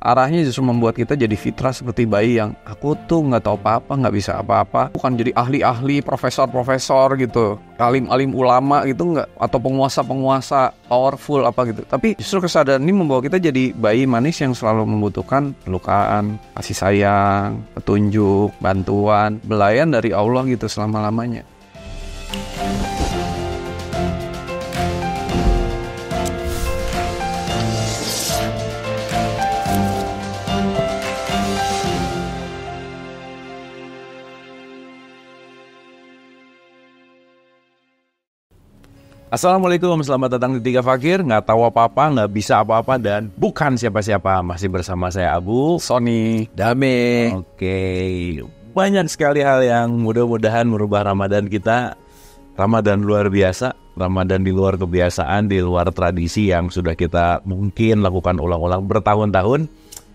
arahnya justru membuat kita jadi fitrah seperti bayi yang aku tuh nggak tahu apa-apa, nggak bisa apa-apa, bukan jadi ahli-ahli, profesor-profesor gitu, alim-alim ulama gitu, nggak, atau penguasa-penguasa powerful apa gitu. Tapi justru kesadaran ini membawa kita jadi bayi manis yang selalu membutuhkan pelukan, kasih sayang, petunjuk, bantuan, belayan dari Allah gitu selama-lamanya. Assalamualaikum, selamat datang di Tiga Fakir. Nggak tahu apa-apa, nggak bisa apa-apa, dan bukan siapa-siapa. Masih bersama saya Abu, Sony, Dame. Oke, banyak sekali hal yang mudah-mudahan merubah Ramadan kita. Ramadan luar biasa, Ramadan di luar kebiasaan, di luar tradisi yang sudah kita mungkin lakukan ulang-ulang bertahun-tahun.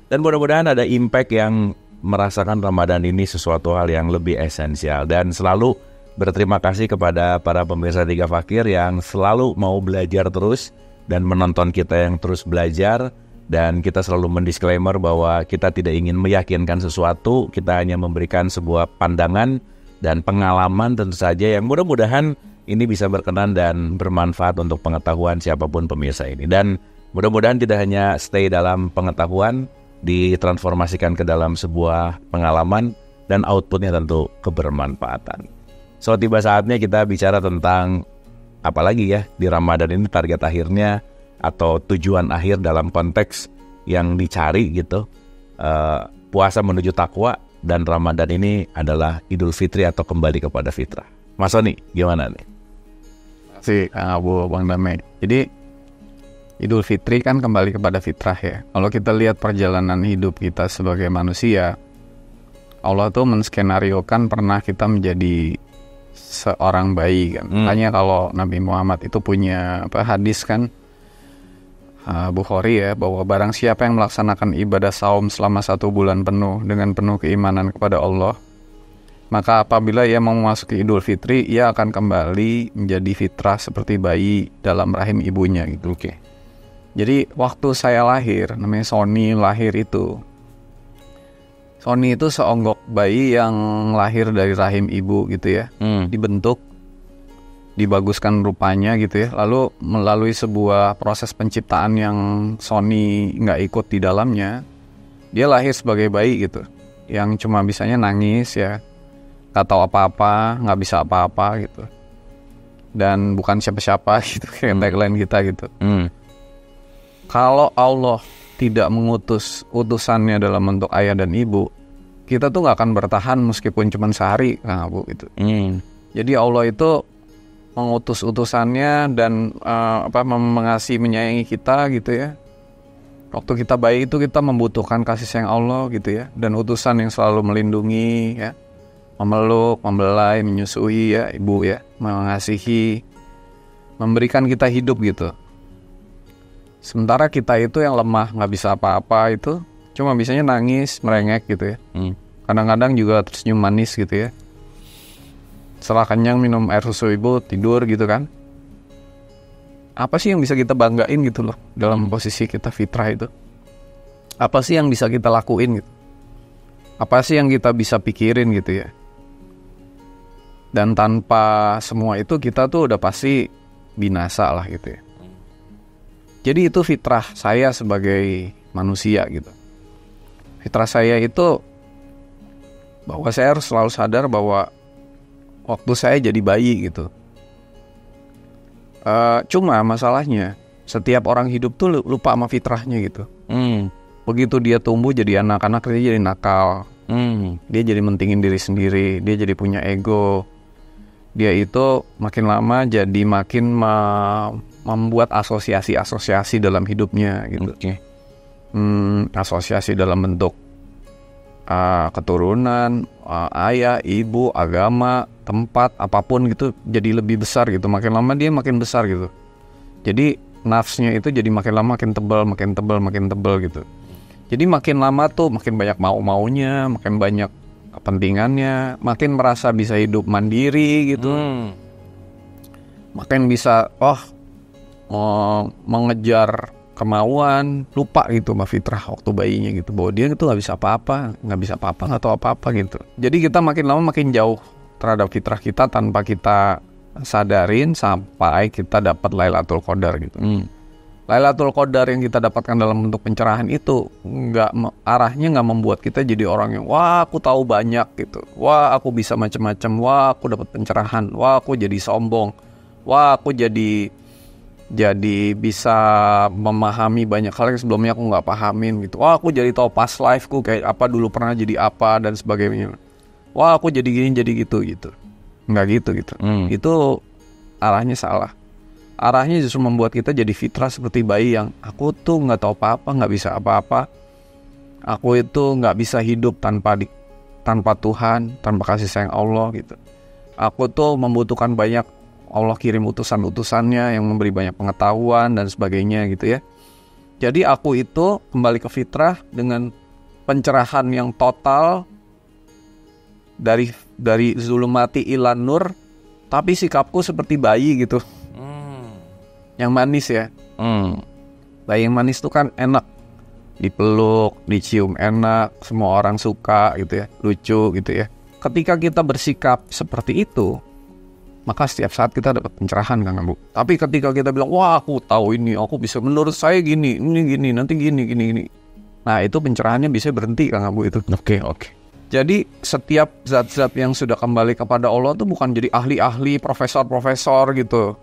Dan mudah-mudahan ada impact yang merasakan Ramadan ini sesuatu hal yang lebih esensial. Dan selalu berterima kasih kepada para pemirsa Tiga Fakir yang selalu mau belajar terus dan menonton kita yang terus belajar. Dan kita selalu mendisklaimer bahwa kita tidak ingin meyakinkan sesuatu, kita hanya memberikan sebuah pandangan dan pengalaman tentu saja yang mudah-mudahan ini bisa berkenan dan bermanfaat untuk pengetahuan siapapun pemirsa ini. Dan mudah-mudahan tidak hanya stay dalam pengetahuan, ditransformasikan ke dalam sebuah pengalaman dan outputnya tentu kebermanfaatan. So, tiba saatnya kita bicara tentang apalagi ya di Ramadan ini, target akhirnya atau tujuan akhir dalam konteks yang dicari gitu. Puasa menuju takwa, dan Ramadan ini adalah Idul Fitri atau kembali kepada fitrah. Mas Sony, gimana nih? si Kang Abu, Bang Dame. Jadi Idul Fitri kan kembali kepada fitrah ya. Kalau kita lihat perjalanan hidup kita sebagai manusia, Allah tuh menskenariokan pernah kita menjadi seorang bayi kan. Makanya kalau Nabi Muhammad itu punya hadis kan, Bukhari ya, bahwa barang siapa yang melaksanakan ibadah saum selama 1 bulan penuh dengan penuh keimanan kepada Allah, maka apabila ia mau memasuki Idul Fitri, ia akan kembali menjadi fitrah seperti bayi dalam rahim ibunya gitu. Oke. Jadi waktu saya lahir, namanya Sony lahir itu, Sony itu seonggok bayi yang lahir dari rahim ibu gitu ya, dibentuk, dibaguskan rupanya gitu ya, lalu melalui sebuah proses penciptaan yang Sony nggak ikut di dalamnya, dia lahir sebagai bayi gitu, yang cuma bisanya nangis ya, nggak tahu apa-apa, nggak bisa apa-apa gitu, dan bukan siapa-siapa gitu kayak tagline kita gitu. Kalau Allah tidak mengutus utusannya dalam bentuk ayah dan ibu, kita tuh nggak akan bertahan meskipun cuma sehari, Kang Abu gitu. Jadi Allah itu mengutus utusannya dan mengasihi menyayangi kita gitu ya. Waktu kita bayi itu kita membutuhkan kasih sayang Allah gitu ya, dan utusan yang selalu melindungi ya, memeluk, membelai, menyusui ya, ibu ya, mengasihi, memberikan kita hidup gitu. Sementara kita itu yang lemah, nggak bisa apa-apa itu, cuma bisanya nangis, merengek gitu ya. Kadang-kadang juga tersenyum manis gitu ya. Setelah kenyang minum air susu ibu, tidur gitu kan. Apa sih yang bisa kita banggain gitu loh dalam posisi kita fitrah itu? Apa sih yang bisa kita lakuin gitu? Apa sih yang kita bisa pikirin gitu ya? Dan tanpa semua itu kita tuh udah pasti binasa lah gitu ya. Jadi itu fitrah saya sebagai manusia gitu. Fitrah saya itu bahwa saya harus selalu sadar bahwa waktu saya jadi bayi gitu. Cuma masalahnya setiap orang hidup tuh lupa sama fitrahnya gitu. Begitu dia tumbuh jadi anak-anak, dia jadi nakal. Dia jadi mentingin diri sendiri, dia jadi punya ego. Dia itu makin lama jadi makin membuat asosiasi-asosiasi dalam hidupnya gitu. Asosiasi dalam bentuk keturunan, ayah, ibu, agama, tempat, apapun gitu jadi lebih besar gitu. Makin lama dia makin besar gitu. Jadi nafsnya itu jadi makin lama makin tebal gitu. Jadi makin lama tuh makin banyak maunya, makin banyak kepentingannya, makin merasa bisa hidup mandiri gitu. Makin bisa mengejar kemauan, lupa gitu sama fitrah waktu bayinya gitu, bahwa dia itu nggak bisa apa-apa, nggak tahu apa-apa gitu. Jadi kita makin lama makin jauh terhadap fitrah kita tanpa kita sadarin sampai kita dapat Lailatul Qadar gitu. Lailatul Qadar yang kita dapatkan dalam bentuk pencerahan itu arahnya nggak membuat kita jadi orang yang wah aku tahu banyak gitu, wah aku bisa macam-macam, wah aku dapat pencerahan, wah aku jadi sombong, wah aku jadi bisa memahami banyak hal yang sebelumnya aku nggak pahamin gitu, wah aku jadi tahu past lifeku kayak apa dulu pernah jadi apa dan sebagainya, wah aku jadi gini jadi gitu, nggak gitu. Itu arahnya salah. Arahnya justru membuat kita jadi fitrah seperti bayi yang aku tuh nggak tahu apa-apa, nggak bisa apa-apa. Aku itu nggak bisa hidup tanpa Tuhan, tanpa kasih sayang Allah gitu. Aku tuh membutuhkan banyak, Allah kirim utusan-utusannya yang memberi banyak pengetahuan dan sebagainya gitu ya. Jadi aku itu kembali ke fitrah dengan pencerahan yang total dari zulumati ilan nur, tapi sikapku seperti bayi gitu. Yang manis ya. Bayi yang manis itu kan enak, dipeluk, dicium enak, semua orang suka gitu ya, lucu gitu ya. Ketika kita bersikap seperti itu, maka setiap saat kita dapat pencerahan Kang Abu. Tapi ketika kita bilang, wah aku tahu ini, aku bisa, menurut saya gini, ini gini, nanti gini. Nah itu pencerahannya bisa berhenti Kang Abu itu. Oke. Jadi setiap zat-zat yang sudah kembali kepada Allah itu bukan jadi ahli-ahli, profesor-profesor gitu,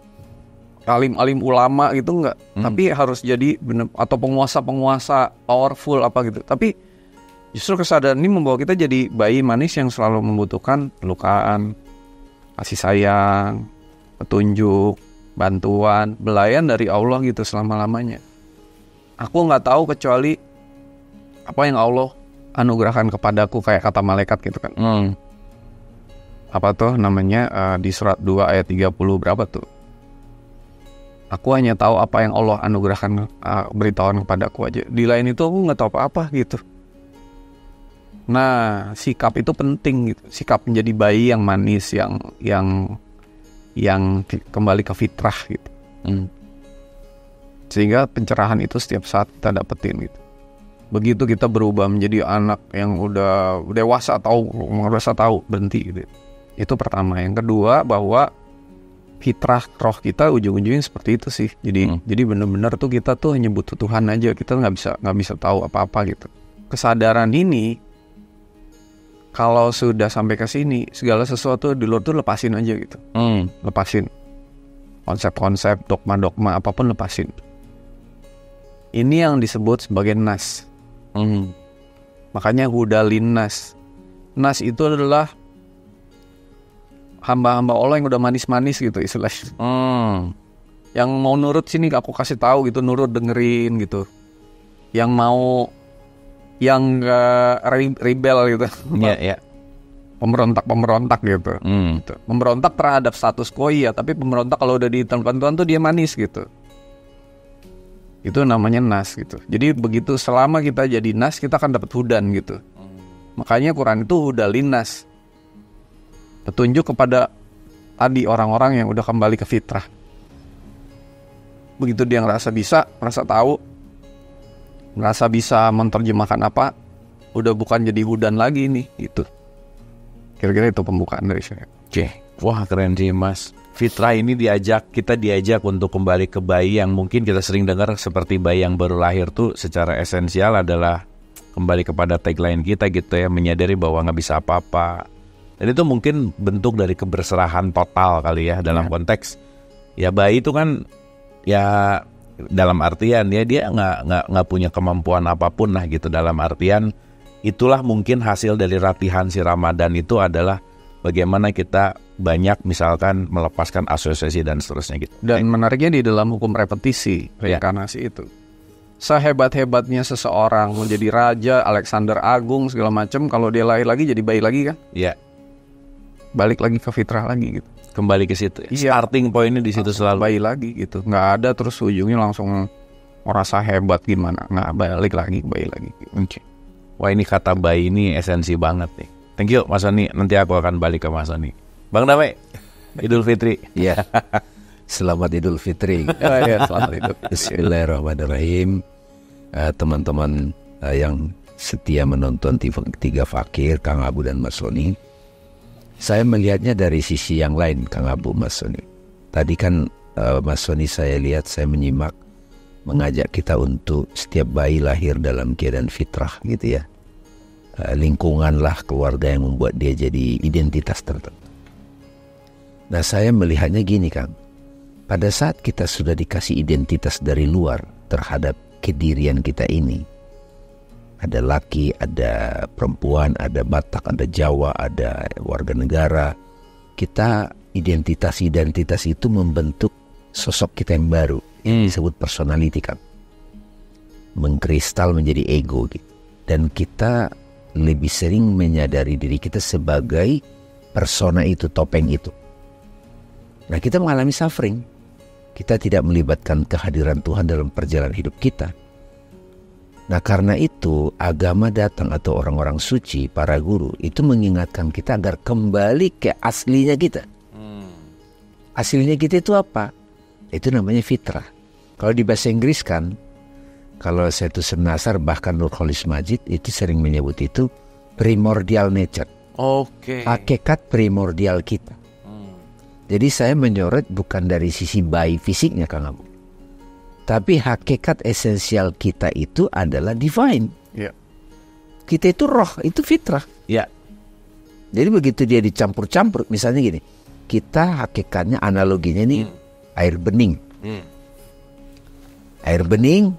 alim-alim ulama gitu enggak, tapi harus jadi bener, atau penguasa powerful apa gitu. Tapi justru kesadaran ini membawa kita jadi bayi manis yang selalu membutuhkan pelukan, kasih sayang, petunjuk, bantuan, belayan dari Allah gitu selama-lamanya. Aku nggak tahu kecuali apa yang Allah anugerahkan kepadaku, kayak kata malaikat gitu kan. Apa tuh namanya di surat 2 ayat 30 berapa tuh? Aku hanya tahu apa yang Allah anugerahkan, beritahuan kepadaku aja. Di lain itu aku nggak tahu apa-apa gitu. Nah, sikap itu penting gitu. Sikap menjadi bayi yang manis, yang kembali ke fitrah gitu. Sehingga pencerahan itu setiap saat kita dapetin gitu. Begitu kita berubah menjadi anak yang udah dewasa, tahu berhenti gitu. Itu pertama. Yang kedua, bahwa fitrah roh kita ujung-ujungnya seperti itu sih. Jadi benar-benar tuh kita tuh hanya butuh Tuhan aja. Kita nggak bisa tahu apa-apa gitu. Kesadaran ini kalau sudah sampai ke sini, segala sesuatu di luar tuh lepasin aja gitu. Lepasin konsep-konsep, dogma-dogma apapun lepasin. Ini yang disebut sebagai nas. Makanya hudalin nas. Nas itu adalah hamba-hamba Allah yang udah manis-manis gitu istilahnya. Yang mau nurut sini aku kasih tahu gitu, nurut dengerin gitu. Yang mau yang rebel gitu. Iya. Pemberontak gitu. Gitu. Pemberontak terhadap status quo ya, tapi pemberontak kalau udah ditentukan Tuhan tuh dia manis gitu. Itu namanya nas gitu. Jadi begitu selama kita jadi nas, kita akan dapat hudan gitu. Makanya Quran itu hudalin nas. Petunjuk kepada tadi orang-orang yang udah kembali ke fitrah. Begitu dia ngerasa bisa, ngerasa tahu, ngerasa bisa menerjemahkan apa, udah bukan jadi hudan lagi nih gitu. Kira-kira itu pembukaan dari saya. Oke. Wah keren sih Mas. Fitrah ini kita diajak untuk kembali ke bayi yang mungkin kita sering dengar seperti bayi yang baru lahir tuh secara esensial adalah kembali kepada tagline kita gitu ya, menyadari bahwa nggak bisa apa-apa. Dan itu mungkin bentuk dari keberserahan total kali ya dalam konteks ya bayi itu kan ya dalam artian ya dia nggak punya kemampuan apapun lah gitu, dalam artian itulah mungkin hasil dari latihan si Ramadan itu adalah bagaimana kita banyak misalkan melepaskan asosiasi dan seterusnya gitu. Dan menariknya di dalam hukum repetisi reinkarnasi itu, sehebat-hebatnya seseorang menjadi raja, Alexander Agung segala macam, kalau dia lahir lagi jadi bayi lagi kan? Iya. Balik lagi ke fitrah lagi gitu. Kembali ke situ. Starting pointnya di situ selalu bayi lagi gitu. Nggak ada terus ujungnya langsung merasa hebat gimana. Nggak, balik lagi bayi lagi. Oke. Wah ini kata bayi ini esensi banget nih. Thank you Mas Soni. Nanti aku akan balik ke Mas Soni. Bang Damai, Idul Fitri. Iya. Selamat Idul Fitri. Ya, selamat itu. Bismillahirrahmanirrahim. Teman-teman yang setia menonton Tiga Fakir, Kang Abu dan Mas Soni. Saya melihatnya dari sisi yang lain, Kang Abu, Mas Soni. Tadi kan Mas Soni saya lihat, saya menyimak, mengajak kita untuk setiap bayi lahir dalam keadaan fitrah gitu ya. Lingkunganlah keluarga yang membuat dia jadi identitas tertentu. Nah, saya melihatnya gini, Kang. Pada saat kita sudah dikasih identitas dari luar terhadap kedirian kita ini, ada laki, ada perempuan, ada Batak, ada Jawa, ada warga negara, kita identitas itu membentuk sosok kita yang baru, yang disebut personality, Kang. Mengkristal menjadi ego gitu. Dan kita lebih sering menyadari diri kita sebagai persona itu, topeng itu. Nah, kita mengalami suffering. Kita tidak melibatkan kehadiran Tuhan dalam perjalanan hidup kita. Nah, karena itu agama datang atau orang-orang suci, para guru, itu mengingatkan kita agar kembali ke aslinya kita. Aslinya kita itu apa? Itu namanya fitrah. Kalau di bahasa Inggris kan, kalau Saitu Nasar bahkan Nurholis Majid itu sering menyebut itu primordial nature. Oke. Hakikat primordial kita. Jadi saya menyorot bukan dari sisi bayi fisiknya, Kang Abu, tapi hakikat esensial kita itu adalah divine. Ya. Kita itu roh, itu fitrah. Ya. Jadi begitu dia dicampur-campur, misalnya gini, kita hakikatnya analoginya ini air bening. Air bening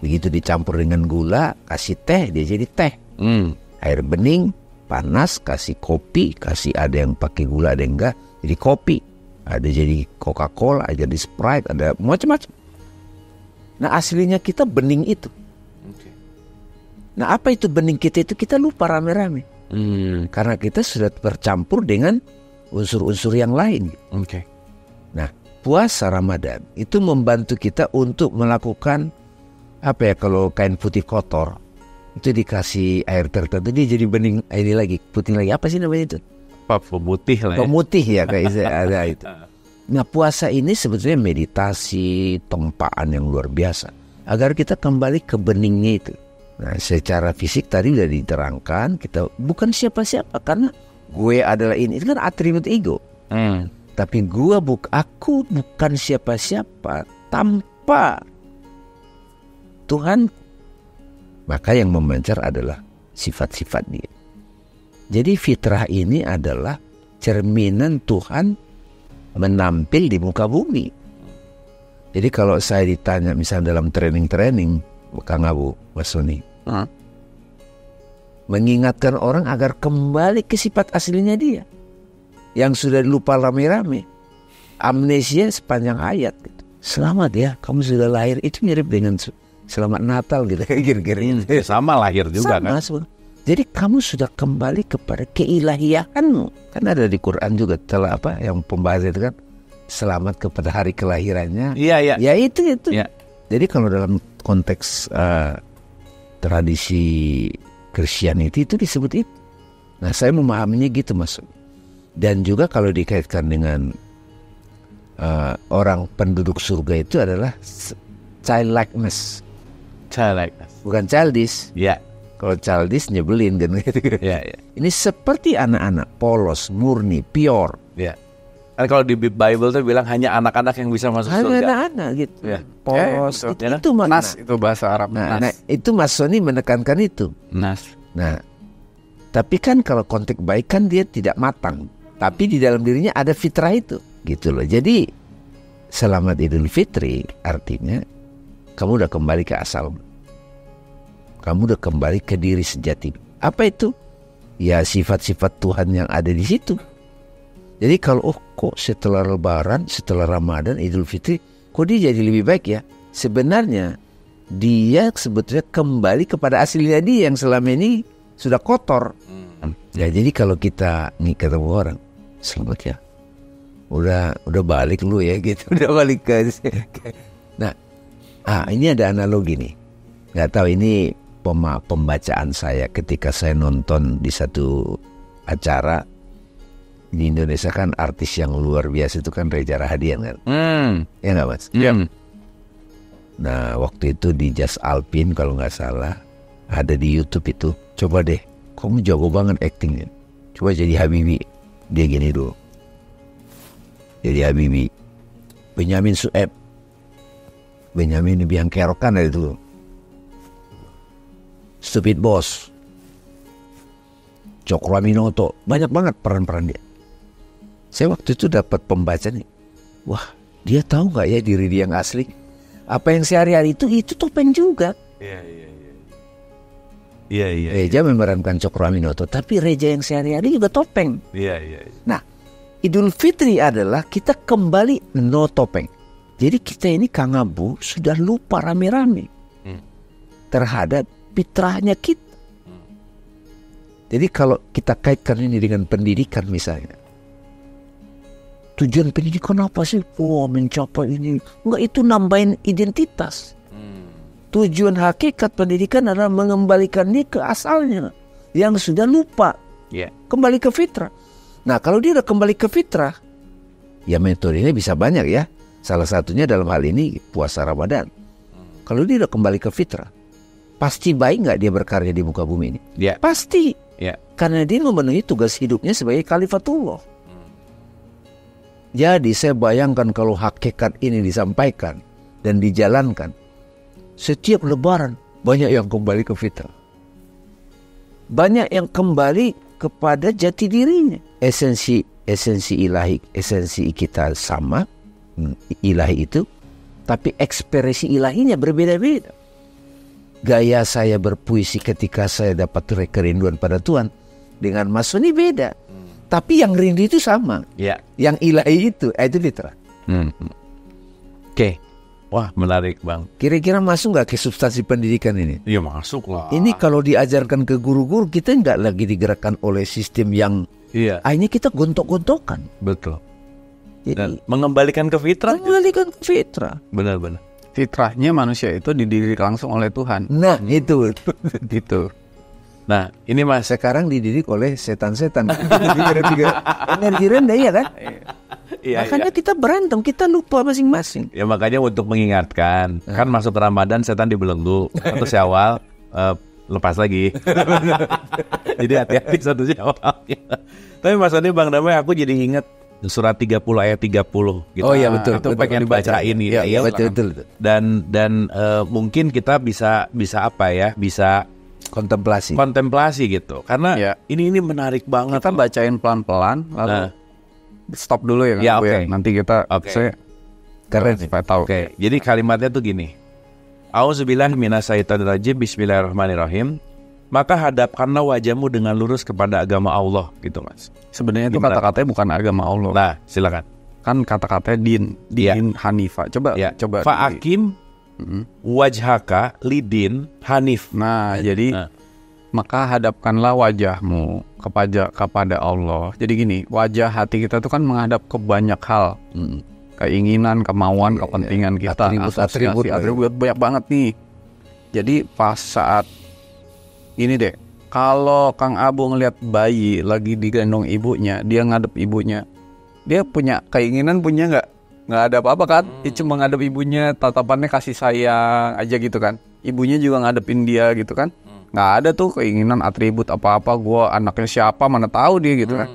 begitu dicampur dengan gula, kasih teh, dia jadi teh. Air bening panas, kasih kopi, kasih ada yang pakai gula, ada yang enggak, jadi kopi. Ada jadi Coca-Cola, ada jadi Sprite, ada macam-macam. Nah, aslinya kita bening itu. Nah, apa itu bening kita itu? Kita lupa rame-rame. Karena kita sudah bercampur dengan unsur-unsur yang lain. Nah, puasa Ramadan itu membantu kita untuk melakukan apa ya, kalau kain putih kotor itu dikasih air tertentu dia jadi bening ini lagi, putih lagi. Apa sih namanya itu? Pemutih lah ya. Pemutih ya, kayak ada itu. Nah, puasa ini sebetulnya meditasi, tempaan yang luar biasa agar kita kembali ke beningnya itu. Nah, secara fisik tadi udah diterangkan, kita bukan siapa-siapa karena gue adalah ini. Itu kan atribut ego. Tapi aku bukan siapa-siapa tanpa Tuhan. Maka yang memancar adalah sifat-sifat dia. Jadi fitrah ini adalah cerminan Tuhan menampil di muka bumi. Jadi kalau saya ditanya misalnya dalam training Kang Abu, Mas Soni, mengingatkan orang agar kembali ke sifat aslinya dia yang sudah lupa rame-rame, amnesia sepanjang ayat gitu. Selamat ya, kamu sudah lahir. Itu mirip dengan selamat Natal gitu, kira-kira. Sama lahir juga sama, kan. Jadi kamu sudah kembali kepada keilahianmu. Kan ada di Quran juga telah apa yang pembahasan itu kan, selamat kepada hari kelahirannya. Iya. Ya itu. Ya. Jadi kalau dalam konteks tradisi Kristianiti itu disebut itu. Nah, saya memahaminya gitu, Mas. Dan juga kalau dikaitkan dengan orang penduduk surga itu adalah childlikeness. Bukan childish. Ya. Kalau childish nyebelin kan gitu. Ya. Ini seperti anak-anak, polos, murni, pure. Ya. Kan kalau di Bible tuh bilang hanya anak-anak yang bisa masuk surga. Hanya anak-anak gitu. Ya. Polos. Itu Nas, nas. itu bahasa Arab. Nah, itu Mas Soni menekankan itu. Nas. Nah, tapi kan kalau konteks baik kan dia tidak matang. Tapi di dalam dirinya ada fitrah itu. Gitu loh. Jadi selamat Idul Fitri artinya kamu udah kembali ke asalmu. Kamu udah kembali ke diri sejati. Apa itu? Ya sifat-sifat Tuhan yang ada di situ. Jadi kalau kok setelah Lebaran, setelah Ramadan, Idul Fitri, kok dia jadi lebih baik ya? Sebenarnya dia sebetulnya kembali kepada aslinya dia yang selama ini sudah kotor. Ya, jadi kalau kita ketemu orang, selamat ya, udah balik lu ya gitu, udah balik ke. Nah, ini ada analogi nih. Nggak tahu ini pembacaan saya ketika saya nonton di satu acara di Indonesia kan artis yang luar biasa itu kan Reza Rahadian kan. Ya nggak Mas? Iya. Nah waktu itu di Jazz Alpin kalau nggak salah ada di YouTube itu. Coba deh, kamu jago banget actingnya. Coba jadi Habibie. Dia gini dulu. Jadi Habibie. Benyamin Sueb. Benyamin Biang Kerokan dari dulu. Stupid Boss. Cokro Aminoto. Banyak banget peran-peran dia. Saya waktu itu dapat pembaca nih. Wah, dia tahu nggak ya diri dia yang asli? Apa yang sehari-hari itu topeng juga. Iya. Reza memerankan Cokro Aminoto, tapi Reza yang sehari-hari juga topeng. Iya. Nah, Idul Fitri adalah kita kembali no topeng. Jadi kita ini Kang Abu sudah lupa rame-rame terhadap fitrahnya kita. Jadi kalau kita kaitkan ini dengan pendidikan misalnya, tujuan pendidikan apa sih? Mencapai ini. Enggak, itu nambahin identitas. Tujuan hakikat pendidikan adalah mengembalikan dia ke asalnya yang sudah lupa. Kembali ke fitrah. Nah kalau dia udah kembali ke fitrah, ya metodenya bisa banyak ya. Salah satunya dalam hal ini puasa Ramadan. Kalau dia udah kembali ke fitrah, pasti baik nggak dia berkarya di muka bumi ini? Ya. Pasti. Ya. Karena dia memenuhi tugas hidupnya sebagai khalifatullah. Jadi saya bayangkan kalau hakikat ini disampaikan dan dijalankan, setiap lebaran banyak yang kembali ke fitrah. Banyak yang kembali kepada jati dirinya. Esensi ilahi, esensi kita sama, ilahi itu, tapi ekspresi ilahinya berbeda-beda. Gaya saya berpuisi ketika saya dapat kerinduan pada Tuhan dengan Mas Sony beda. Tapi yang rindu itu sama. Ya. Yang ilahi itu fitrah. Oke. Wah, menarik Bang. Kira-kira masuk nggak ke substansi pendidikan ini? Iya masuk lah. Ini kalau diajarkan ke guru-guru, kita nggak lagi digerakkan oleh sistem yang akhirnya kita gontok-gontokan. Betul. Jadi, dan mengembalikan ke fitrah. Mengembalikan ke fitrah. Benar-benar. Fitrahnya manusia itu dididik langsung oleh Tuhan. Nah itu. Gitu. Nah ini Mas, sekarang dididik oleh setan-setan. Energi rendah ya kan? Makanya kita berantem, kita lupa masing-masing. Ya makanya untuk mengingatkan, kan masuk Ramadan setan dibelenggu, satu Syawal lepas lagi. Jadi hati-hati satu Syawal. Tapi Mas Andi, Bang Damai, aku jadi ingat surat 30 ayat 30 gitu. Oh iya betul. Itu pengen bacain ini. Iya betul. Dan mungkin kita bisa apa ya? Bisa kontemplasi gitu. Karena ini menarik banget. Kita bacain pelan-pelan lalu stop dulu ya kan? Ya, okay. Nanti kita keren supaya tahu. Oke. Jadi kalimatnya tuh gini. Auzubillahi minasyaitonirrajim. Bismillahirrahmanirrahim. Maka hadapkanlah wajahmu dengan lurus kepada agama Allah gitu Mas. Sebenarnya itu kata-katanya bukan agama Allah. Nah, silakan. Kan kata-katanya din Hanifah. Coba. Fa'akim wajhaka lidin hanif. Nah, jadi maka hadapkanlah wajahmu kepada Allah. Jadi gini, wajah hati kita itu kan menghadap ke banyak hal. Keinginan, kemauan, kepentingan kita, atribut banyak banget nih. Jadi pas saat ini deh, kalau Kang Abu ngelihat bayi lagi digendong ibunya, dia ngadep ibunya, dia punya keinginan, punya nggak ada apa-apa kan? Dia cuma ngadep ibunya, tatapannya kasih sayang aja gitu kan. Ibunya juga ngadepin dia gitu kan. Nggak ada tuh keinginan atribut apa-apa, gue anaknya siapa, mana tahu dia gitu kan.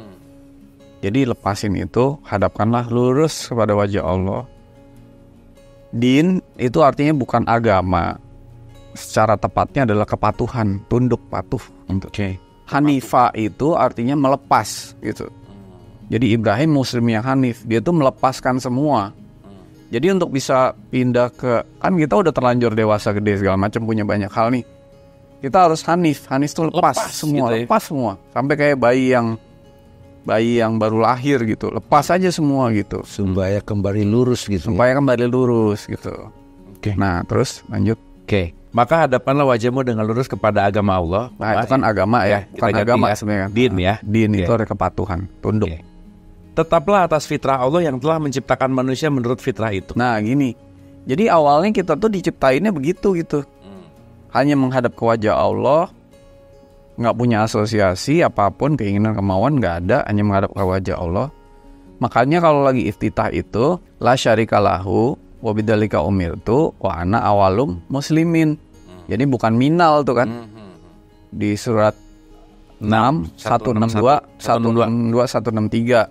Jadi lepasin itu, hadapkanlah lurus kepada wajah Allah. Din itu artinya bukan agama. Secara tepatnya adalah kepatuhan, tunduk patuh. Hanifah itu artinya melepas gitu. Jadi Ibrahim muslim yang hanif, dia tuh melepaskan semua. Jadi untuk bisa pindah ke, kan kita udah terlanjur dewasa gede segala macam, punya banyak hal nih. Kita harus hanif tuh lepas semua, gitu ya? Lepas semua. Sampai kayak bayi yang baru lahir gitu, lepas aja semua gitu. Supaya kembali lurus gitu. Oke. Nah terus lanjut. Oke. Maka hadapkanlah wajahmu dengan lurus kepada agama Allah. Nah itu kan agama ya, bukan agama sebenarnya. Din ya. Din itu ada kepatuhan, tunduk. Tetaplah atas fitrah Allah yang telah menciptakan manusia menurut fitrah itu. Nah gini, jadi awalnya kita tuh diciptainnya begitu gitu. Hanya menghadap ke wajah Allah, nggak punya asosiasi apapun, keinginan kemauan nggak ada, hanya menghadap ke wajah Allah. Makanya kalau lagi iftitah itu la syarika lahu wa bidzalika umirtu wa ana awalum muslimin. Jadi bukan minal tuh kan. Di surat 6 162 163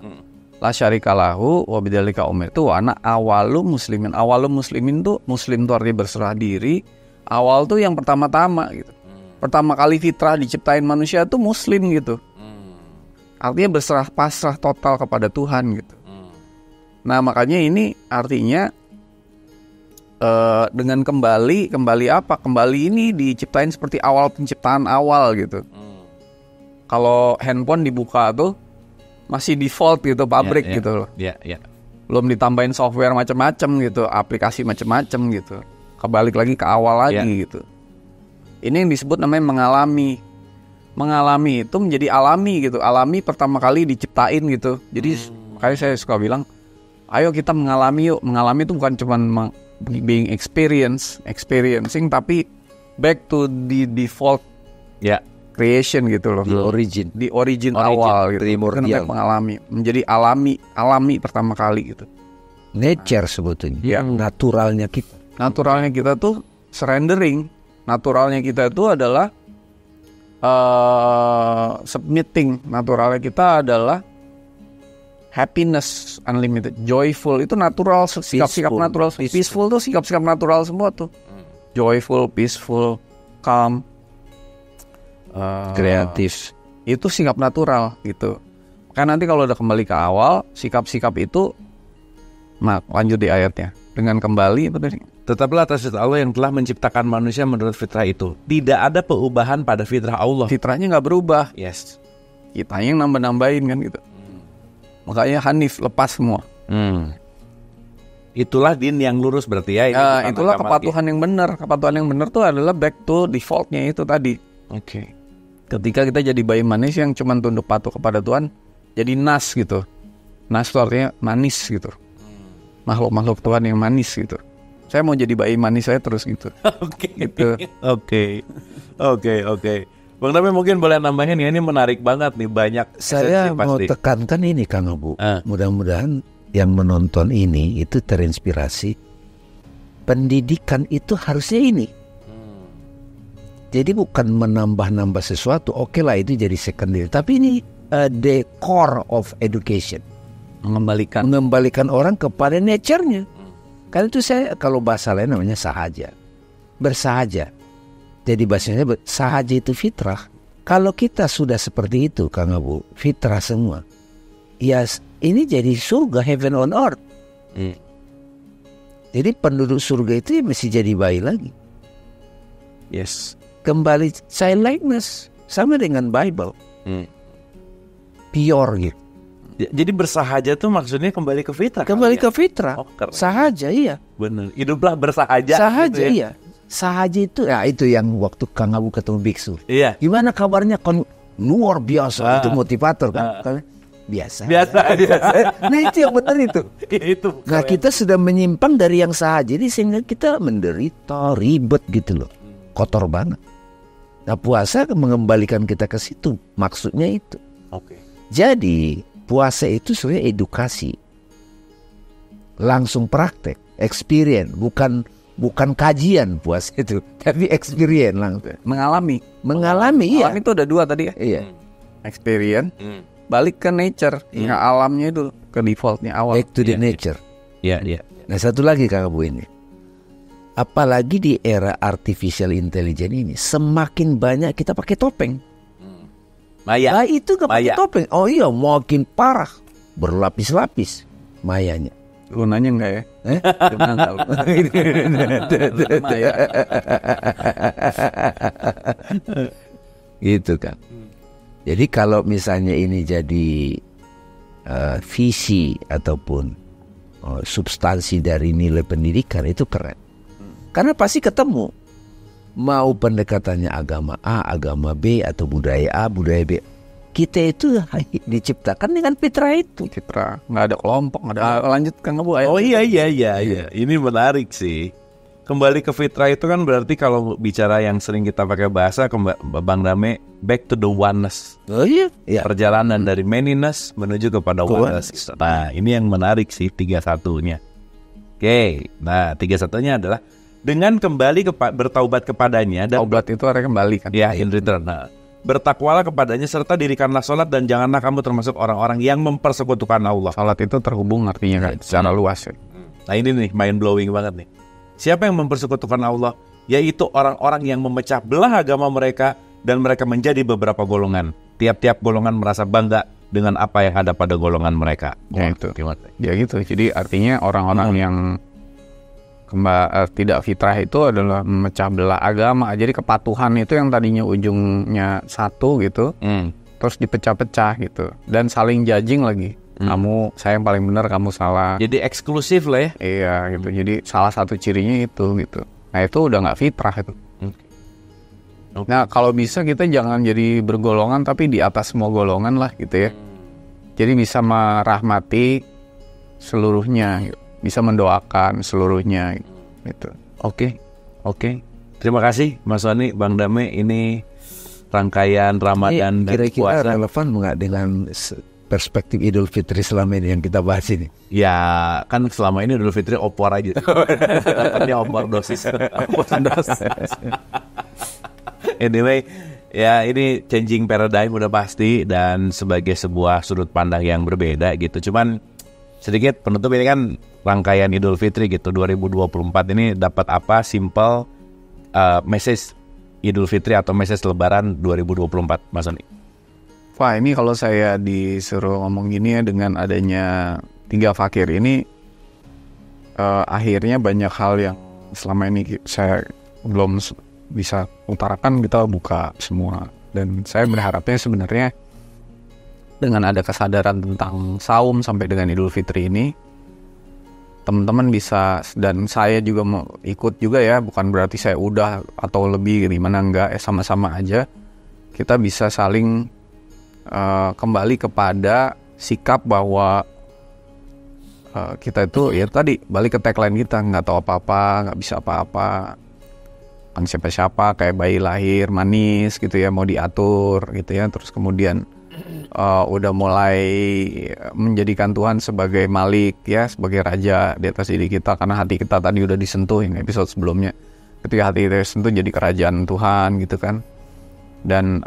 la syarika lahu wa bidzalika umirtu wa ana awalum muslimin. Awalum muslimin tuh muslim tuh artinya berserah diri. Awal tuh yang pertama-tama gitu. Pertama kali fitrah diciptain manusia tuh muslim gitu. Artinya berserah pasrah total kepada Tuhan gitu. Nah makanya ini artinya dengan kembali apa? Kembali ini diciptain seperti awal penciptaan awal gitu. Kalau handphone dibuka tuh masih default gitu, pabrik gitu loh. Belum ditambahin software macam-macam gitu, aplikasi macam-macam gitu. Kebalik lagi ke awal lagi gitu. Ini yang disebut namanya mengalami. Mengalami itu menjadi alami gitu. Alami pertama kali diciptain gitu. Jadi makanya saya suka bilang, ayo kita mengalami yuk. Mengalami itu bukan cuma being experiencing, tapi back to the default creation gitu loh. Di origin awal gitu. Primordial. Mengalami, menjadi alami pertama kali gitu. Nature sebetulnya. Naturalnya kita. Naturalnya kita tuh surrendering. Naturalnya kita itu adalah submitting. Naturalnya kita adalah happiness unlimited, joyful. Itu natural, sikap-sikap natural. Peaceful tuh sikap-sikap natural semua tuh. Joyful, peaceful, calm, kreatif. Itu sikap natural gitu. Kan nanti kalau udah kembali ke awal, sikap-sikap itu, nah lanjut di ayatnya. Dengan kembali apa tadi? Tetaplah atas fitrah Allah yang telah menciptakan manusia menurut fitrah itu. Tidak ada perubahan pada fitrah Allah. Fitrahnya nggak berubah. Yes. Kita yang nambah-nambahin kan gitu. Makanya Hanif lepas semua. Itulah din yang lurus berarti ya. Itulah kepatuhan yang benar. Kepatuhan yang benar tuh adalah back to defaultnya itu tadi. Oke. Ketika kita jadi bayi manis yang cuma tunduk patuh kepada Tuhan, jadi nas gitu. Nas itu artinya manis gitu. Makhluk-makhluk Tuhan yang manis gitu. Saya mau jadi bayi manis saya terus gitu. Oke. Bang Dame mungkin boleh nambahin ya, ini menarik banget nih, banyak. Saya mau tekankan ini Kang Abu. Mudah-mudahan yang menonton ini itu terinspirasi. Pendidikan itu harusnya ini. Jadi bukan menambah-nambah sesuatu. Oke lah itu jadi secondary. Tapi ini the core of education. Mengembalikan orang kepada nature-nya. Karena itu saya kalau bahasa lain namanya sahaja. Bersahaja. Jadi bahasanya sahaja itu fitrah. Kalau kita sudah seperti itu Kang Abu, fitrah semua. Ya ini jadi surga, heaven on earth. Jadi penduduk surga itu mesti jadi bayi lagi. Yes. Kembali childlikeness sama dengan Bible. Pure gitu. Jadi bersahaja tuh maksudnya kembali ke fitrah. Kembali ke fitrah. Sahaja iya. Benar. Hiduplah bersahaja. Sahaja gitu ya? Iya. Sahaja itu ya itu yang waktu Kang Abu ketemu biksu. Iya. Gimana kabarnya luar biasa itu motivator kan. Biasa. Nah itu yang benar itu. Nah kita sudah menyimpang dari yang sahaja. Jadi sehingga kita menderita, ribet gitu loh. Kotor banget. Nah puasa mengembalikan kita ke situ. Maksudnya itu. Oke. Jadi puasa itu sebenarnya edukasi, langsung praktek, experience, bukan kajian puasa itu, tapi experience langsung. Mengalami iya. Mengalami itu ada dua tadi ya. Iya. Experience, balik ke nature, ke alamnya itu, ke defaultnya awal. Back to the nature. Iya. Nah satu lagi Kang Abu ini, apalagi di era artificial intelligence ini, semakin banyak kita pakai topeng. Maya. Nah itu gak pakai topeng. Oh iya makin parah. Berlapis-lapis mayanya. Gunanya enggak ya? Gitu kan. Jadi kalau misalnya ini jadi visi ataupun substansi dari nilai pendidikan itu keren. Karena pasti ketemu. Mau pendekatannya agama A, agama B, atau budaya A, budaya B. Kita itu diciptakan dengan fitrah itu. Fitrah, nggak ada kelompok, nggak ada. Lanjut Kang Abu. Oh iya. Ini menarik sih. Kembali ke fitrah itu kan berarti kalau bicara yang sering kita pakai bahasa Bang Dame, back to the oneness. Oh iya, ya. Perjalanan dari manyness menuju kepada oneness. Nah, ini yang menarik sih 31-nya. Oke, nah 31-nya adalah dengan kembali bertaubat kepadanya dan Taubat itu artinya kembali kan. ya in return. Nah, bertakwalah kepadanya serta dirikanlah sholat dan janganlah kamu termasuk orang-orang yang mempersekutukan Allah. Salat itu terhubung artinya kan secara luas ya. Nah ini nih mind blowing banget nih. Siapa yang mempersekutukan Allah? Yaitu orang-orang yang memecah belah agama mereka dan mereka menjadi beberapa golongan. Tiap-tiap golongan merasa bangga dengan apa yang ada pada golongan mereka. Ya itu. Ya gitu. Jadi artinya orang-orang yang tidak fitrah itu adalah memecah belah agama. Jadi kepatuhan itu yang tadinya ujungnya satu gitu, terus dipecah-pecah gitu. Dan saling judging lagi. Kamu, saya yang paling benar, kamu salah. Jadi eksklusif lah ya. Iya gitu. Jadi salah satu cirinya itu gitu. Nah itu udah nggak fitrah itu. Nah kalau bisa kita jangan jadi bergolongan tapi di atas semua golongan lah gitu ya. Jadi bisa merahmati seluruhnya gitu. Bisa mendoakan seluruhnya gitu. Oke. Terima kasih Mas Wani, Bang Dame. Ini rangkaian Ramadan dan kira-kira puasa. relevan nggak dengan perspektif Idul Fitri selama ini yang kita bahas ini? Ya kan selama ini Idul Fitri opor aja. Ini opor dosis. Anyway, ya ini changing paradigm udah pasti dan sebagai sebuah sudut pandang yang berbeda gitu. Cuman sedikit penutup ini kan rangkaian Idul Fitri gitu 2024 ini dapat apa simple message Idul Fitri atau message Lebaran 2024 Mas Oni? Wah ini kalau saya disuruh ngomong gini ya dengan adanya 3 fakir ini akhirnya banyak hal yang selama ini saya belum bisa utarakan kita buka semua. Dan saya berharapnya sebenarnya dengan ada kesadaran tentang saum sampai dengan Idul Fitri ini, teman-teman bisa, dan saya juga mau ikut juga ya, bukan berarti saya udah atau lebih gimana, enggak, sama-sama aja. Kita bisa saling kembali kepada sikap bahwa kita itu ya tadi balik ke tagline kita, nggak tahu apa-apa, nggak bisa apa-apa, kan siapa-siapa, kayak bayi lahir manis gitu ya, mau diatur gitu ya, terus kemudian udah mulai menjadikan Tuhan sebagai Malik ya, sebagai Raja di atas diri kita, karena hati kita tadi udah disentuh yang episode sebelumnya, ketika hati kita disentuh jadi kerajaan Tuhan gitu kan, dan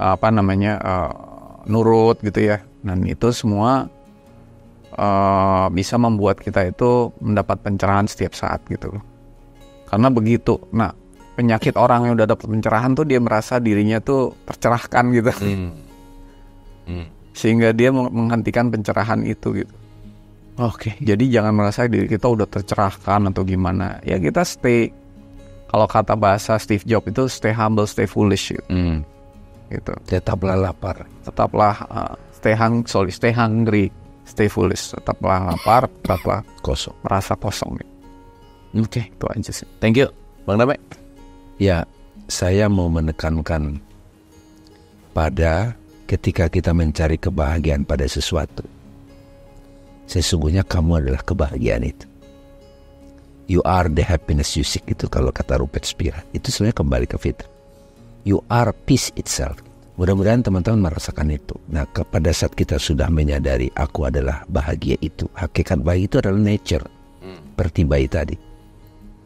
nurut gitu ya, dan itu semua bisa membuat kita itu mendapat pencerahan setiap saat gitu, karena begitu. Nah penyakit orang yang udah dapat pencerahan tuh dia merasa dirinya tuh tercerahkan gitu. Sehingga dia menghentikan pencerahan itu gitu. Oke. Jadi jangan merasa diri kita udah tercerahkan atau gimana. Ya kita stay, kalau kata bahasa Steve Jobs itu stay humble, stay foolish gitu. Gitu. Tetaplah lapar. Tetaplah stay hungry, stay foolish. Tetaplah lapar, tetaplah Kosong. merasa kosong gitu. Oke, itu aja sih. Thank you Bang Dame. Ya, saya mau menekankan pada ketika kita mencari kebahagiaan pada sesuatu, sesungguhnya kamu adalah kebahagiaan itu. You are the happiness you seek, itu kalau kata Rupert Spira. Itu sebenarnya kembali ke fitrah. You are peace itself. Mudah-mudahan teman-teman merasakan itu. Nah, pada saat kita sudah menyadari aku adalah bahagia itu, hakikat bahagia itu adalah nature, seperti bayi tadi,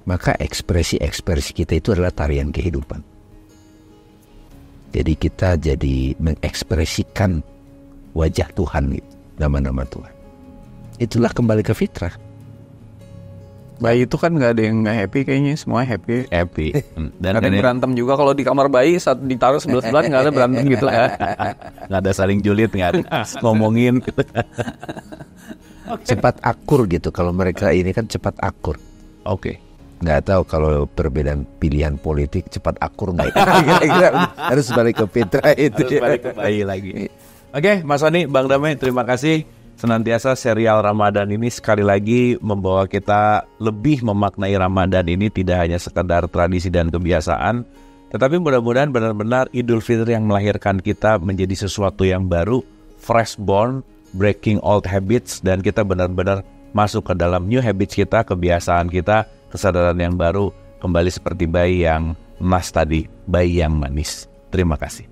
maka ekspresi-ekspresi kita itu adalah tarian kehidupan. Jadi kita jadi mengekspresikan wajah Tuhan gitu, nama-nama Tuhan. Itulah kembali ke fitrah. Bayi itu kan nggak ada yang nggak happy, kayaknya semua happy. Dan ada yang berantem juga kalau di kamar bayi saat ditaruh sebelah-sebelah, nggak ada berantem gitu ya. nggak ada saling julid, nggak ada ngomongin gitu. Cepat akur gitu, kalau mereka ini kan cepat akur. Oke. Nggak tahu kalau perbedaan pilihan politik cepat akur nggak. Kira-kira harus balik ke fitrah itu. Harus balik ke bayi lagi. Oke, Mas Wani, Bang Dame, terima kasih. Senantiasa serial Ramadan ini sekali lagi membawa kita lebih memaknai Ramadan ini tidak hanya sekedar tradisi dan kebiasaan, tetapi mudah-mudahan benar-benar Idul Fitri yang melahirkan kita menjadi sesuatu yang baru, fresh born, breaking old habits, dan kita benar-benar masuk ke dalam new habits kita, kebiasaan kita, kesadaran yang baru, kembali seperti bayi yang emas tadi, bayi yang manis. Terima kasih.